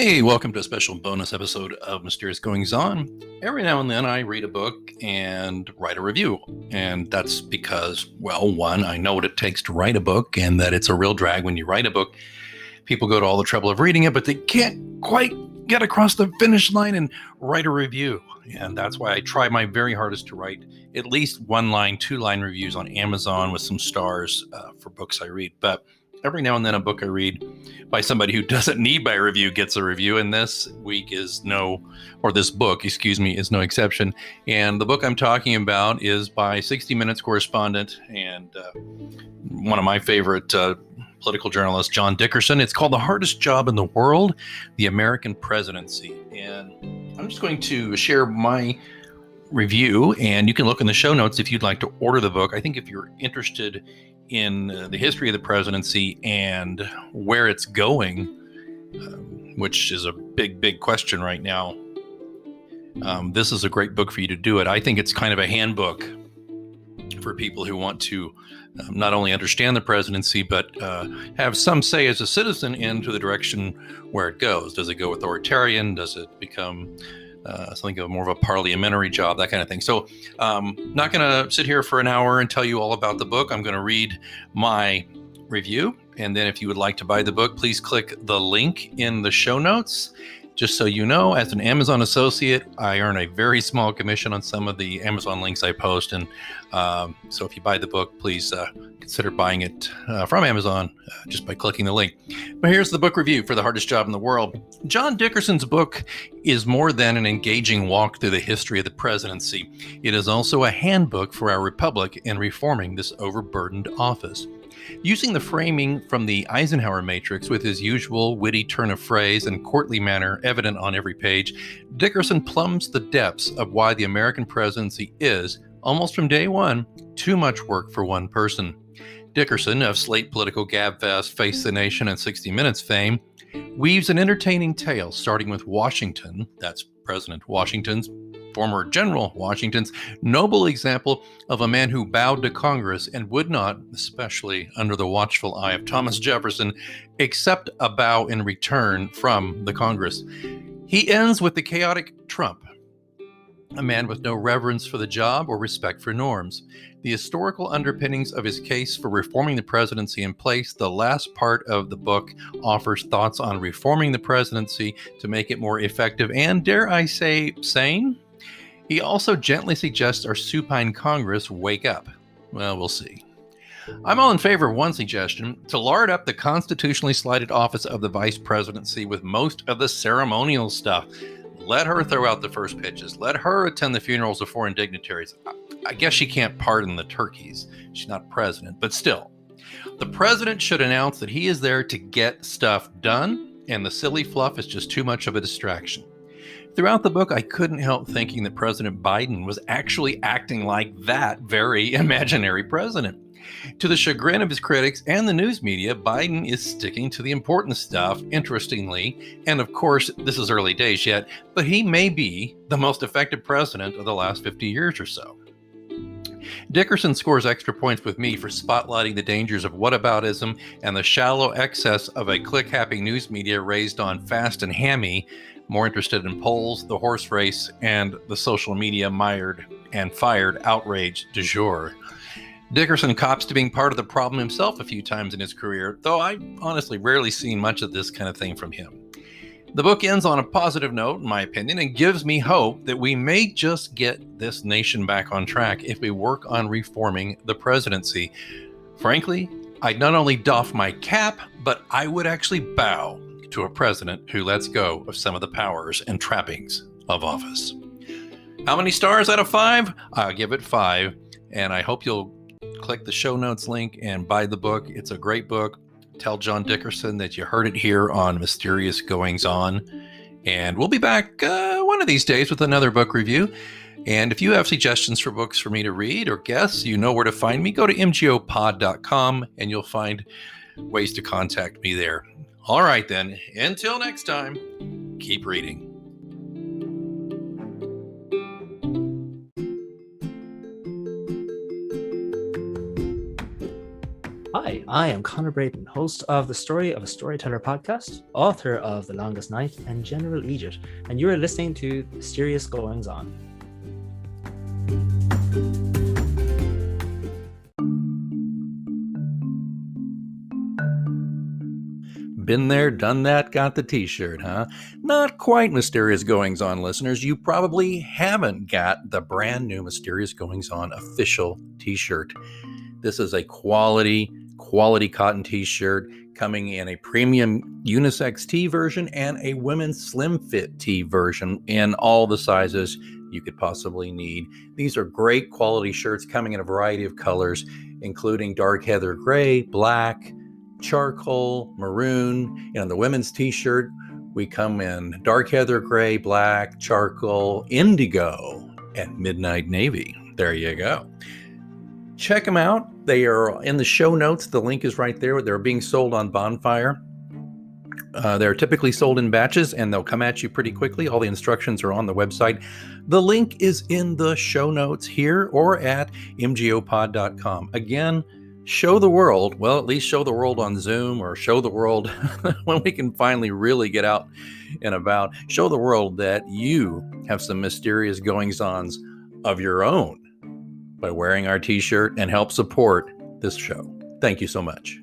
Hey, welcome to a special bonus episode of Mysterious Goings On. Every now and then I read a book and write a review. And that's because, well, one, I know what it takes to write a book and that it's a real drag when you write a book. People go to all the trouble of reading it, but they can't quite get across the finish line and write a review. And that's why I try my very hardest to write at least 1-line, 2-line reviews on Amazon with some stars for books I read. But every now and then a book I read by somebody who doesn't need my review gets a review, and this book is no exception. And the book I'm talking about is by 60 Minutes correspondent and one of my favorite political journalists, John Dickerson. It's called The Hardest Job in the World, The American Presidency. And I'm just going to share my review, and you can look in the show notes if you'd like to order the book. I think if you're interested in the history of the presidency and where it's going, which is a big question right now, this is a great book for you to do it. I think it's kind of a handbook for people who want to not only understand the presidency, but have some say as a citizen into the direction where it goes. Does it go authoritarian? Does it become something of more of a parliamentary job, that kind of thing. So not going to sit here for an hour and tell you all about the book. I'm going to read my review. And then if you would like to buy the book, please click the link in the show notes. Just so you know, as an Amazon associate, I earn a very small commission on some of the Amazon links I post. And so if you buy the book, please consider buying it from Amazon just by clicking the link. But here's the book review for The Hardest Job in the World. John Dickerson's book is more than an engaging walk through the history of the presidency. It is also a handbook for our republic in reforming this overburdened office. Using the framing from the Eisenhower Matrix with his usual witty turn of phrase and courtly manner evident on every page, Dickerson plumbs the depths of why the American presidency is, almost from day one, too much work for one person. Dickerson, of Slate Political Gabfest, Face the Nation, and 60 Minutes fame, weaves an entertaining tale starting with Washington, that's President Washington's, former General Washington's, noble example of a man who bowed to Congress and would not, especially under the watchful eye of Thomas Jefferson, accept a bow in return from the Congress. He ends with the chaotic Trump, a man with no reverence for the job or respect for norms. The historical underpinnings of his case for reforming the presidency in place, the last part of the book offers thoughts on reforming the presidency to make it more effective and, dare I say, sane. He also gently suggests our supine Congress wake up. Well, we'll see. I'm all in favor of one suggestion: to lard up the constitutionally slighted office of the vice presidency with most of the ceremonial stuff. Let her throw out the first pitches. Let her attend the funerals of foreign dignitaries. I guess she can't pardon the turkeys. She's not president, but still. The president should announce that he is there to get stuff done, and the silly fluff is just too much of a distraction. Throughout the book, I couldn't help thinking that President Biden was actually acting like that very imaginary president. To the chagrin of his critics and the news media, Biden is sticking to the important stuff, interestingly, and of course, this is early days yet, but he may be the most effective president of the last 50 years or so. Dickerson scores extra points with me for spotlighting the dangers of whataboutism and the shallow excess of a click-happy news media raised on fast and hammy, more interested in polls, the horse race, and the social media mired and fired outrage du jour. Dickerson cops to being part of the problem himself a few times in his career, though I've honestly rarely seen much of this kind of thing from him. The book ends on a positive note, in my opinion, and gives me hope that we may just get this nation back on track if we work on reforming the presidency. Frankly, I'd not only doff my cap, but I would actually bow to a president who lets go of some of the powers and trappings of office. How many stars out of 5? I'll give it 5, and I hope you'll click the show notes link and buy the book. It's a great book. Tell John Dickerson that you heard it here on Mysterious Goings On, and we'll be back one of these days with another book review. And if you have suggestions for books for me to read or guests, you know where to find me. Go to mgopod.com and you'll find ways to contact me there. All right, then. Until next time, keep reading. Hi, I am Connor Brayton, host of the Story of a Storyteller podcast, author of The Longest Night and General Egypt, and you are listening to Mysterious Goings On. Been there, done that, got the t-shirt, huh? Not quite Mysterious Goings On, listeners. You probably haven't got the brand new Mysterious Goings On official t-shirt. This is a quality cotton t-shirt coming in a premium unisex tee version and a women's slim fit tee version in all the sizes you could possibly need. These are great quality shirts coming in a variety of colors, including dark heather gray, black, charcoal, maroon. And on the women's t-shirt, we come in dark heather gray, black, charcoal, indigo, and midnight navy. There you go. Check them out. They are in the show notes. The link is right there. They're being sold on Bonfire. They're typically sold in batches, and they'll come at you pretty quickly. All the instructions are on the website. The link is in the show notes here or at mgopod.com. Again, show the world, well, at least show the world on Zoom, or show the world when we can finally really get out and about. Show the world that you have some mysterious goings-ons of your own by wearing our t-shirt, and help support this show. Thank you so much.